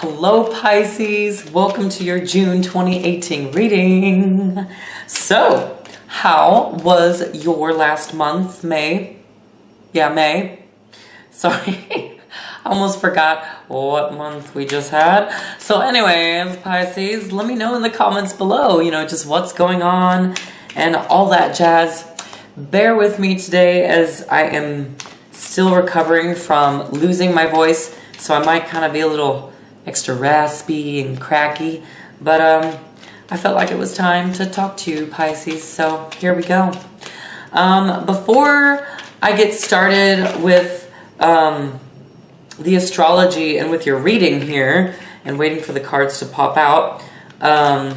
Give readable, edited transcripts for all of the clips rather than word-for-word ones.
Hello Pisces, welcome to your June 2018 reading. So, how was your last month, May? Yeah, May. Sorry, I almost forgot what month we just had. So anyways, Pisces, let me know in the comments below, just what's going on and all that jazz. Bear with me today as I am still recovering from losing my voice, so I might kind of be a little extra raspy and cracky, but I felt like it was time to talk to you, Pisces, so here we go. Before I get started with the astrology and with your reading here, and waiting for the cards to pop out, I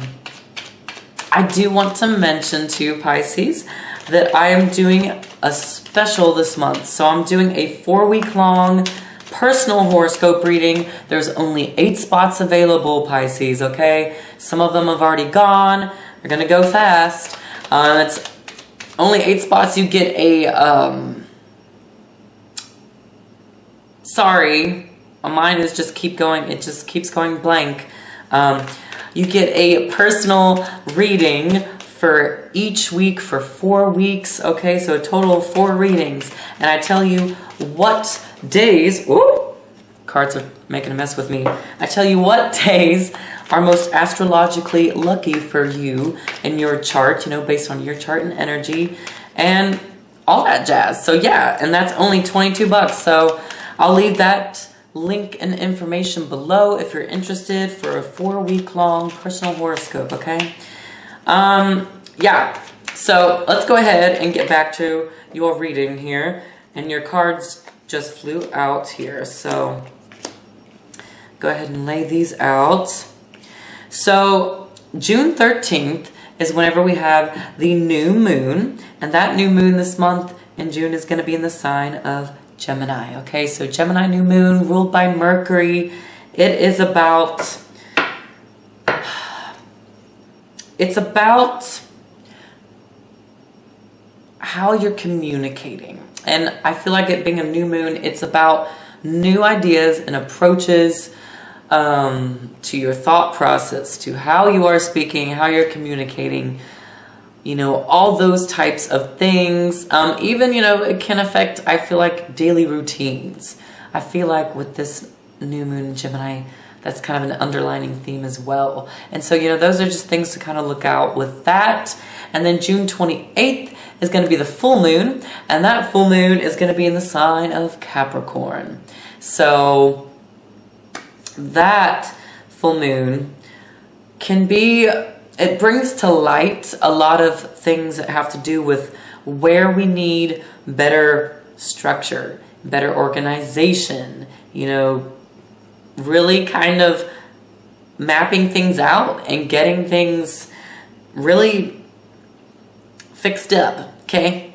do want to mention to you, Pisces, that I am doing a special this month. So I'm doing a 4-week-long personal horoscope reading. There's only 8 spots available, Pisces, okay? Some of them have already gone. They're gonna go fast. It's only 8 spots. You get a, sorry, mine is just keep going. It just keeps going blank. You get a personal reading for each week for 4 weeks, okay? So a total of 4 readings. And I tell you what days, ooh, cards are making a mess with me. I tell you what days are most astrologically lucky for you in your chart, based on your chart and energy and all that jazz. So yeah, and that's only 22 bucks. So I'll leave that link and information below if you're interested for a 4-week-long personal horoscope, okay? Yeah, so let's go ahead and get back to your reading here. And your cards just flew out here, so go ahead and lay these out. So June 13th is whenever we have the new moon, and that new moon this month in June is going to be in the sign of Gemini, okay? So Gemini new moon ruled by Mercury. It's about how you're communicating. And I feel like it being a new moon, it's about new ideas and approaches to your thought process, to how you are speaking, how you're communicating, all those types of things. Even, it can affect, I feel like, daily routines. I feel like with this new moon in Gemini, that's kind of an underlining theme as well. And so, those are just things to kind of look out with that. And then June 28th is going to be the full moon, and that full moon is going to be in the sign of Capricorn. So that full moon it brings to light a lot of things that have to do with where we need better structure, better organization, really kind of mapping things out and getting things really fixed up, okay?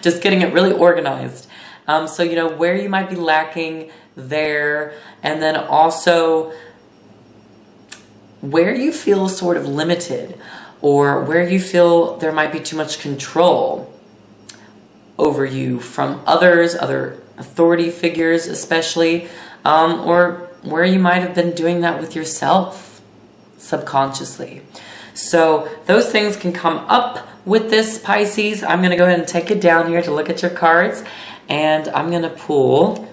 Just getting it really organized. So, where you might be lacking there, and then also where you feel sort of limited, or where you feel there might be too much control over you from others, other authority figures especially, or where you might have been doing that with yourself subconsciously. So those things can come up with this, Pisces. I'm going to go ahead and take it down here to look at your cards, and I'm going to pull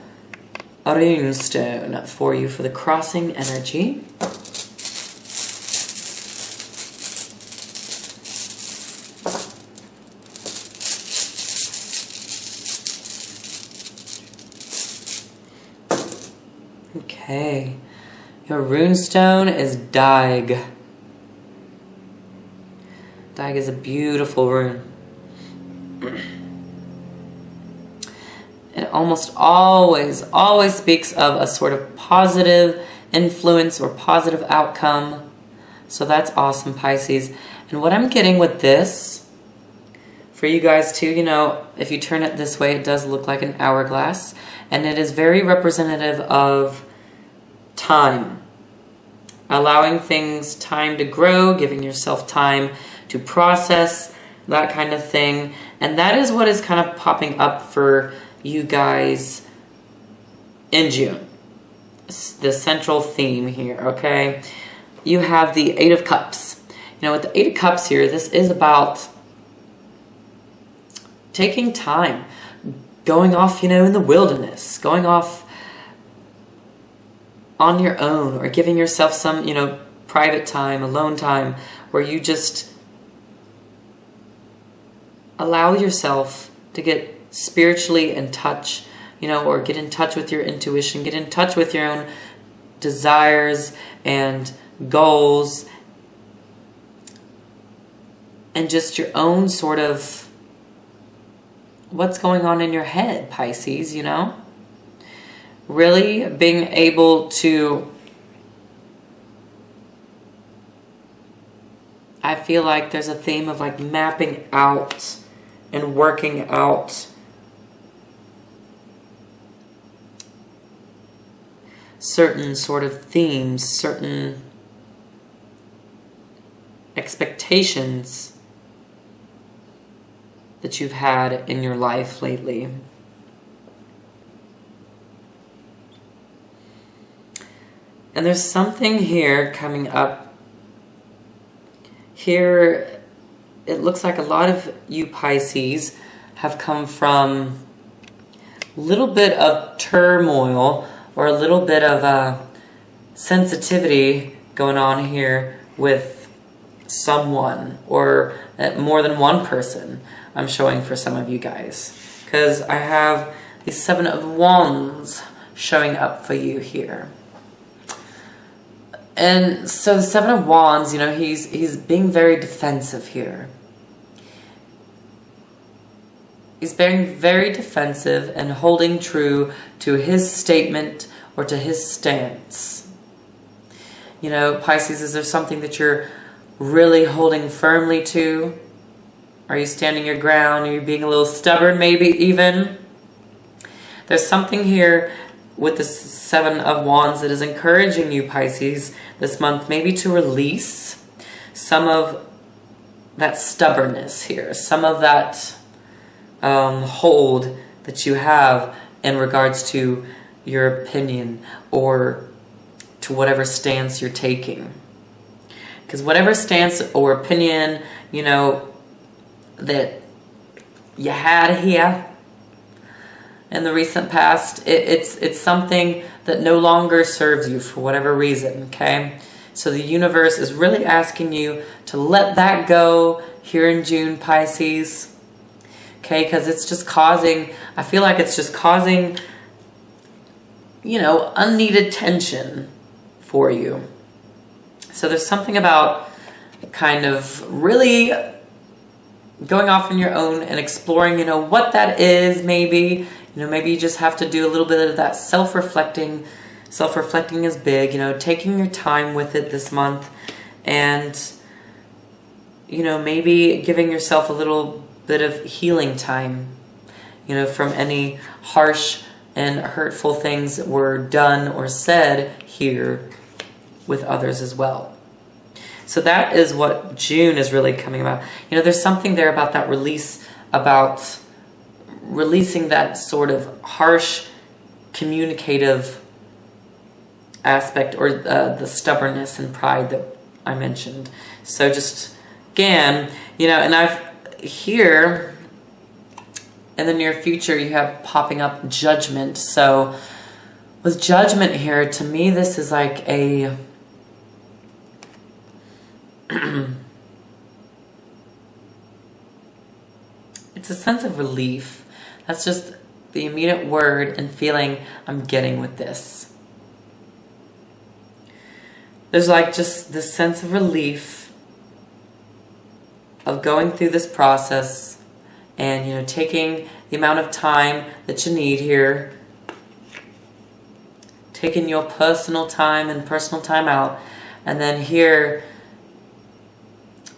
a rune stone for you for the crossing energy. Okay, your rune stone is Daig. Daig is a beautiful rune. It almost always speaks of a sort of positive influence or positive outcome. So that's awesome, Pisces. And what I'm getting with this, for you guys too, if you turn it this way, it does look like an hourglass. And it is very representative of time. Allowing things time to grow, giving yourself time to process, that kind of thing. And that is what is kind of popping up for you guys in June. the central theme here, okay? You have the Eight of Cups. You know, with the Eight of Cups here, this is about taking time, going off, you know, in the wilderness, going off on your own, or giving yourself some, you know, private time, alone time, where you just allow yourself to get spiritually in touch, you know, or get in touch with your intuition, get in touch with your own desires and goals, and just your own sort of what's going on in your head, Pisces, you know? Really being able to, I feel like there's a theme of like mapping out and working out certain sort of themes, certain expectations that you've had in your life lately. And there's something here coming up. Here, it looks like a lot of you Pisces have come from a little bit of turmoil or a little bit of sensitivity going on here with someone, or more than one person. I'm showing for some of you guys, because I have the Seven of Wands showing up for you here. And so the Seven of Wands, you know, he's being very defensive here. He's being very defensive and holding true to his statement or to his stance. You know, Pisces, is there something that you're really holding firmly to? Are you standing your ground? Are you being a little stubborn, maybe even? There's something here with the Seven of Wands that is encouraging you, Pisces, this month, maybe to release some of that stubbornness here, some of that hold that you have in regards to your opinion or to whatever stance you're taking. Because whatever stance or opinion, you know, that you had here in the recent past, it's something that no longer serves you for whatever reason, okay? So the universe is really asking you to let that go here in June, Pisces, okay? Because it's just causing, I feel like it's just causing, you know, unneeded tension for you. So there's something about kind of really going off on your own and exploring, you know, what that is, maybe. You know, maybe you just have to do a little bit of that self-reflecting. Self-reflecting is big, you know, taking your time with it this month, and, you know, maybe giving yourself a little bit of healing time, you know, from any harsh and hurtful things that were done or said here with others as well. So that is what June is really coming about. You know, there's something there about that release, about releasing that sort of harsh communicative aspect, or the stubbornness and pride that I mentioned. So just, again, you know, and I've here in the near future you have popping up Judgment. So with Judgment here, to me this is like a it's a sense of relief. That's just the immediate word and feeling I'm getting with this. There's like just this sense of relief of going through this process and, you know, taking the amount of time that you need here, taking your personal time and personal time out. And then here,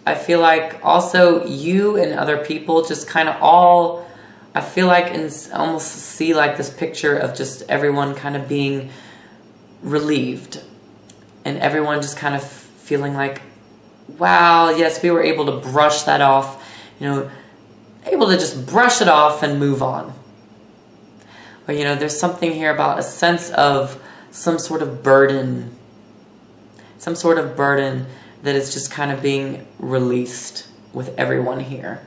I feel like also you and other people just kind of all, I feel like, and almost see like this picture of just everyone kind of being relieved. And everyone just kind of feeling like, wow, yes, we were able to brush that off, you know, able to just brush it off and move on. But, you know, there's something here about a sense of some sort of burden. Some sort of burden that is just kind of being released with everyone here.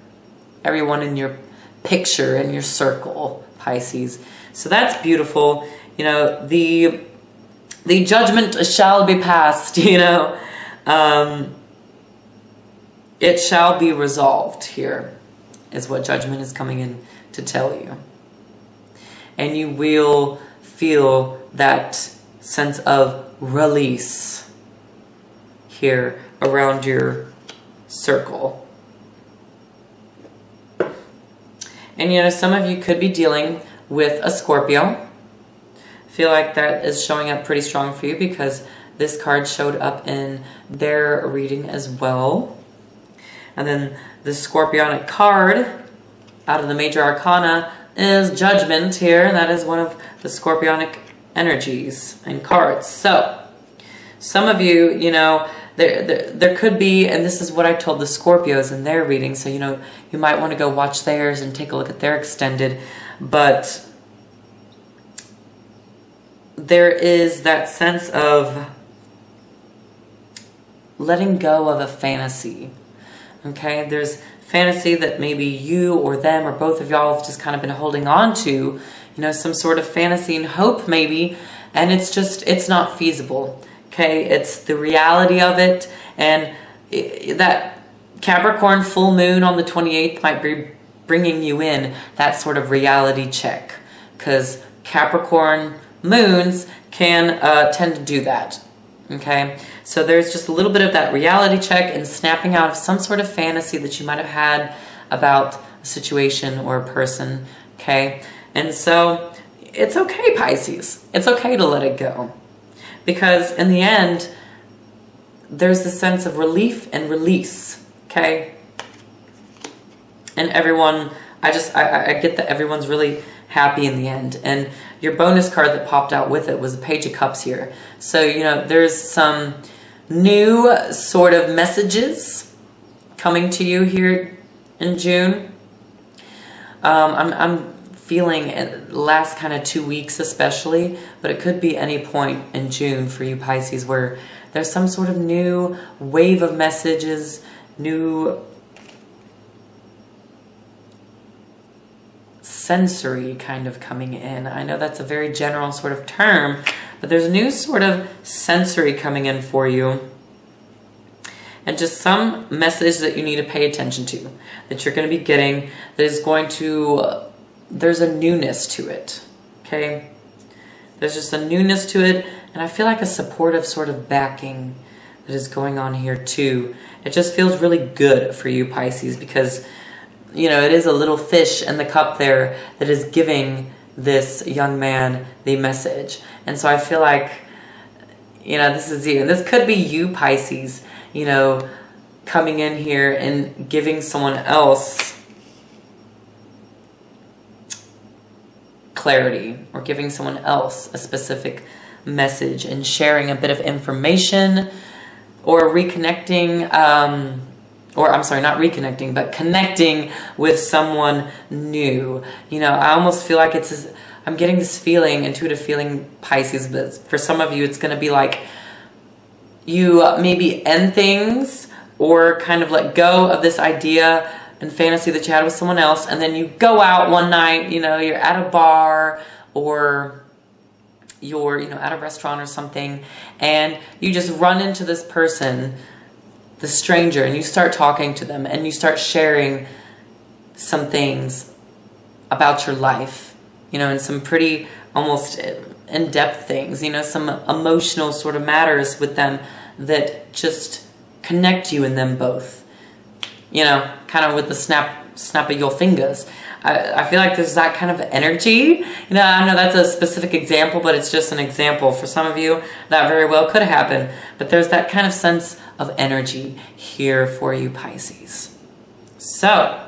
Everyone in your picture, in your circle, Pisces. So that's beautiful. You know, the judgment shall be passed, you know. It shall be resolved here, is what judgment is coming in to tell you. And you will feel that sense of release here around your circle. And you know, some of you could be dealing with a Scorpio. I feel like that is showing up pretty strong for you because this card showed up in their reading as well. And then the Scorpionic card out of the Major Arcana is Judgment here. And that is one of the Scorpionic energies and cards. So some of you, you know, there could be, and this is what I told the Scorpios in their reading, so you know, you might want to go watch theirs and take a look at their extended, but there is that sense of letting go of a fantasy, okay? There's fantasy that maybe you or them or both of y'all have just kind of been holding on to, you know, some sort of fantasy and hope maybe, and it's not feasible. Okay, it's the reality of it, and that Capricorn full moon on the 28th might be bringing you in that sort of reality check, because Capricorn moons can tend to do that. Okay, so there's just a little bit of that reality check and snapping out of some sort of fantasy that you might have had about a situation or a person. Okay, and so it's okay, Pisces. It's okay to let it go. Because in the end, there's the sense of relief and release, okay? And everyone, I get that everyone's really happy in the end. And your bonus card that popped out with it was the Page of Cups here. So, you know, there's some new sort of messages coming to you here in June. I'm feeling the last kind of 2 weeks especially, but it could be any point in June for you Pisces where there's some sort of new wave of messages, new sensory kind of coming in. I know that's a very general sort of term, but there's a new sort of sensory coming in for you. And just some message that you need to pay attention to, that you're going to be getting, that is going to there's a newness to it, okay? There's just a newness to it, and I feel like a supportive sort of backing that is going on here too. It just feels really good for you, Pisces, because, you know, it is a little fish in the cup there that is giving this young man the message. And so I feel like, you know, this is you. And this could be you, Pisces, you know, coming in here and giving someone else clarity, or giving someone else a specific message and sharing a bit of information, or reconnecting, or I'm sorry, not reconnecting, but connecting with someone new. You know, I almost feel like I'm getting this feeling, intuitive feeling, Pisces, but for some of you it's going to be like you maybe end things or kind of let go of this idea and fantasy that you had with someone else, and then you go out one night, you know, you're at a bar or you're, you know, at a restaurant or something, and you just run into this person, the stranger, and you start talking to them and you start sharing some things about your life, you know, and some pretty almost in-depth things, you know, some emotional sort of matters with them that just connect you and them both. You know, kind of with the snap of your fingers. I feel like there's that kind of energy. You know, I know that's a specific example, but it's just an example. For some of you, that very well could happen. But there's that kind of sense of energy here for you, Pisces. So,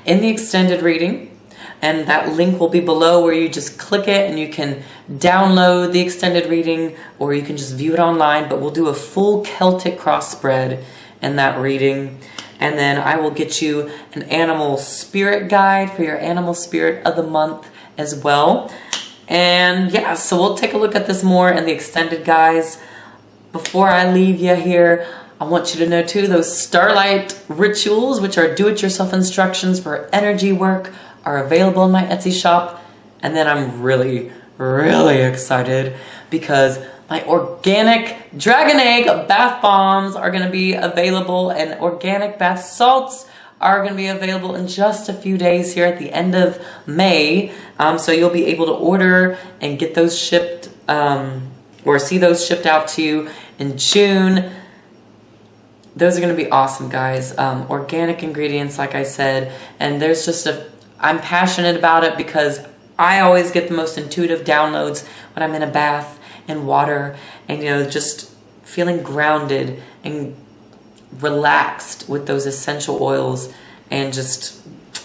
in the extended reading, and that link will be below where you just click it and you can download the extended reading, or you can just view it online, but we'll do a full Celtic cross spread in that reading. And then I will get you an animal spirit guide for your animal spirit of the month as well. And yeah, so we'll take a look at this more in the extended, guys. Before I leave you here, I want you to know too, those starlight rituals, which are do-it-yourself instructions for energy work, are available in my Etsy shop. And then I'm really excited because my organic dragon egg bath bombs are going to be available, and organic bath salts are going to be available in just a few days here at the end of May. So you'll be able to order and get those shipped, or see those shipped out to you in June. Those are going to be awesome, guys. Organic ingredients, like I said, and there's just I'm passionate about it because I always get the most intuitive downloads when I'm in a bath and water, and just feeling grounded and relaxed with those essential oils and just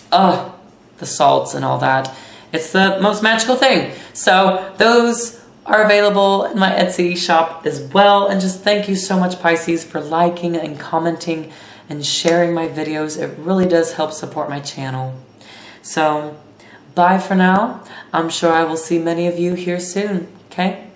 the salts and all that. It's the most magical thing. So those are available in my Etsy shop as well. And just thank you so much, Pisces, for liking and commenting and sharing my videos. It really does help support my channel. So bye for now. I'm sure I will see many of you here soon. Okay?